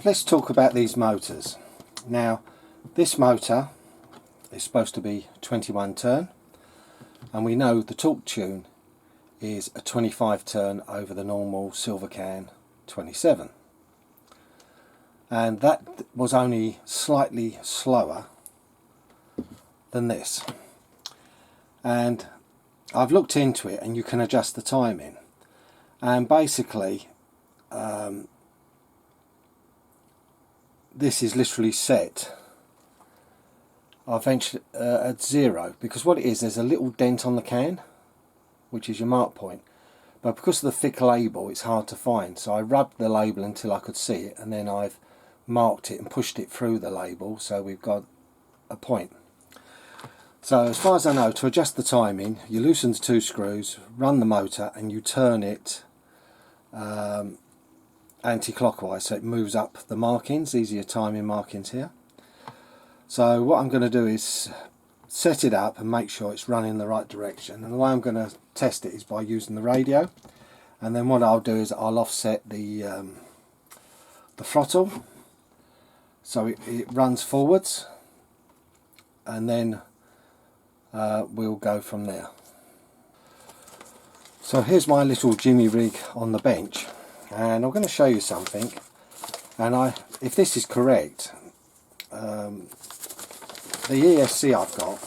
let's talk about these motors. Now, this motor is supposed to be 21 turn, and we know the torque tune is a 25 turn over the normal Silvercan 27, and that was only slightly slower than this. And I've looked into it, and you can adjust the timing, and basically this is literally set eventually at 0, because what it is, there's a little dent on the can, which is your mark point, but because of the thick label it's hard to find, so I rubbed the label until I could see it, and then I've marked it and pushed it through the label, so we've got a point. So as far as I know, to adjust the timing, you loosen the 2 screws, run the motor, and you turn it anti-clockwise, so it moves up the markings. These are your timing markings here. So what I'm going to do is set it up and make sure it's running in the right direction, and the way I'm going to test it is by using the radio. And then what I'll do is I'll offset the throttle so it runs forwards, and then we'll go from there. So here's my little jimmy rig on the bench, and I'm going to show you something, and if this is correct, the ESC I've got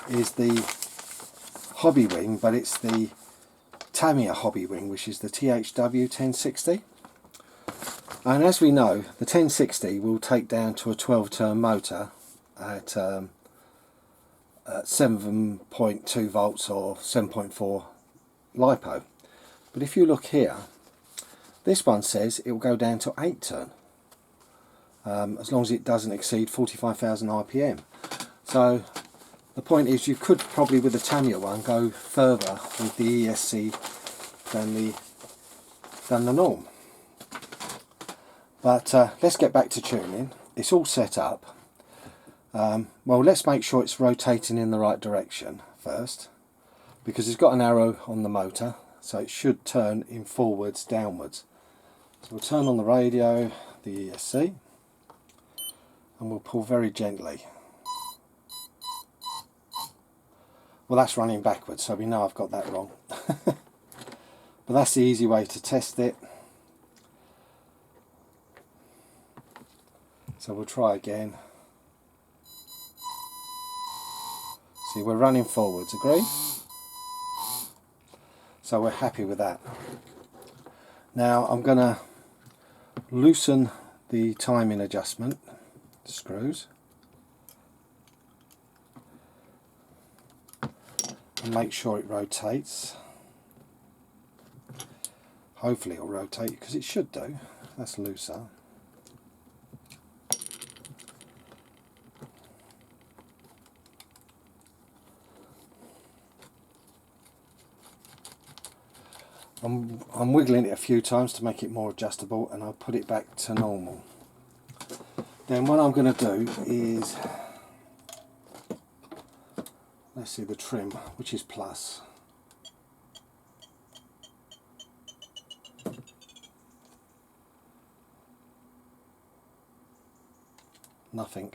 is the hobby wing, but it's the Tamiya hobby wing, which is the TH02 and as we know, the 1060 will take down to a 12 turn motor at 7.2 volts or 7.4 LiPo. But if you look here, this one says it will go down to 8 turn, as long as it doesn't exceed 45,000 RPM. So the point is, you could probably with the Tamiya one go further with the ESC than the norm. But let's get back to tuning. It's all set up. Well, let's make sure it's rotating in the right direction first, because it's got an arrow on the motor, so it should turn in forwards downwards. So we'll turn on the radio, the ESC, and we'll pull very gently. Well, that's running backwards, so we know I've got that wrong. But that's the easy way to test it. So we'll try again. See, we're running forwards, agree? So we're happy with that. Now I'm going to loosen the timing adjustment screws and make sure it rotates. Hopefully it'll rotate, because it should do. That's looser. I'm wiggling it a few times to make it more adjustable, and I'll put it back to normal. Then what I'm going to do is, let's see the trim, which is plus. Nothing.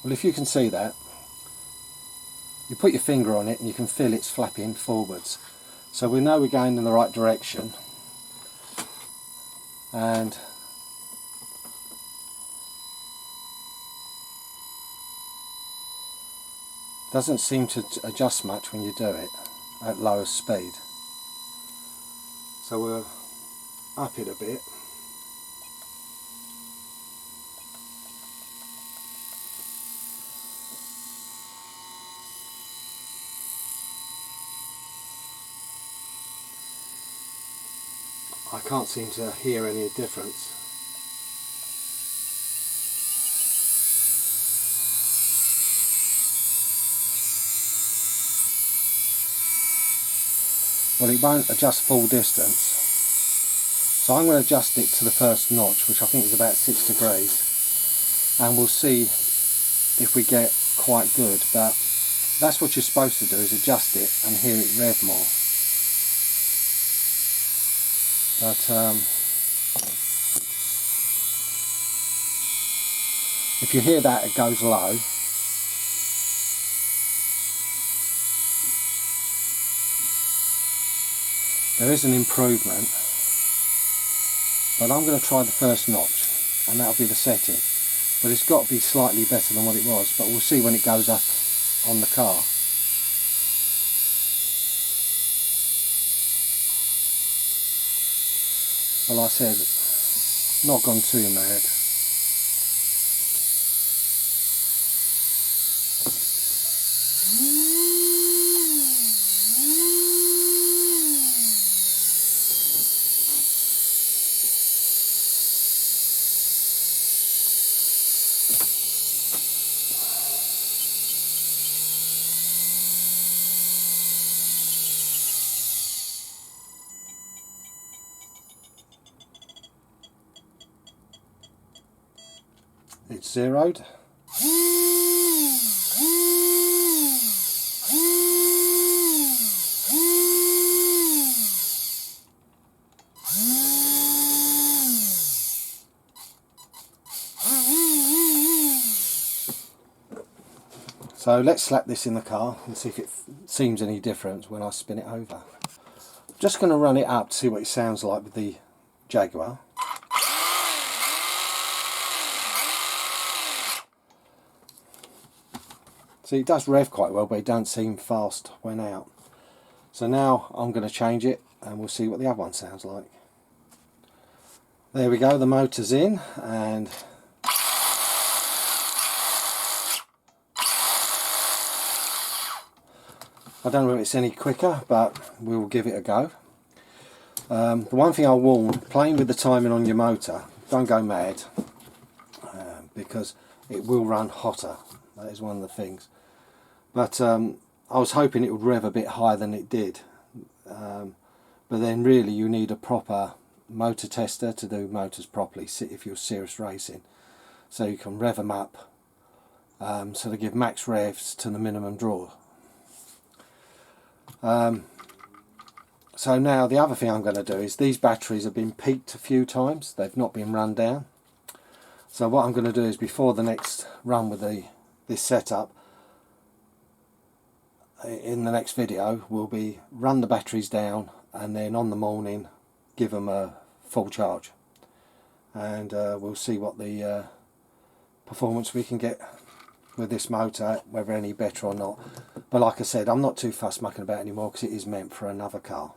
Well, if you can see that, you put your finger on it and you can feel it's flapping forwards. So we know we're going in the right direction, and doesn't seem to adjust much when you do it at lower speed. So we'll up it a bit. I can't seem to hear any difference. well, it won't adjust full distance. So I'm going to adjust it to the first notch, which I think is about 6 degrees, and we'll see if we get quite good. But that's what you're supposed to do, is adjust it and hear it rev more. But if you hear that it goes low, there is an improvement. But I'm going to try the first notch, and that'll be the setting. But it's got to be slightly better than what it was, but we'll see when it goes up on the car. Well, like I said, not gone too mad. It's zeroed. So let's slap this in the car and see if it seems any different when I spin it over. Just going to run it up to see what it sounds like with the Jaguar. See, it does rev quite well, but it don't seem fast when out. So now I'm going to change it and we'll see what the other one sounds like. There we go, the motor's in, and I don't know if it's any quicker, but we'll give it a go. The one thing I'll warn, playing with the timing on your motor, don't go mad, because it will run hotter. That is one of the things. But I was hoping it would rev a bit higher than it did. But then really you need a proper motor tester to do motors properly if you're serious racing. So you can rev them up so they give max revs to the minimum draw. So now the other thing I'm going to do is, these batteries have been peaked a few times, they've not been run down. So what I'm going to do is, before the next run with this setup, in the next video will be run the batteries down, and then on the morning give them a full charge, and we'll see what the performance we can get with this motor, whether any better or not. But like I said, I'm not too fussed mucking about anymore, because it is meant for another car.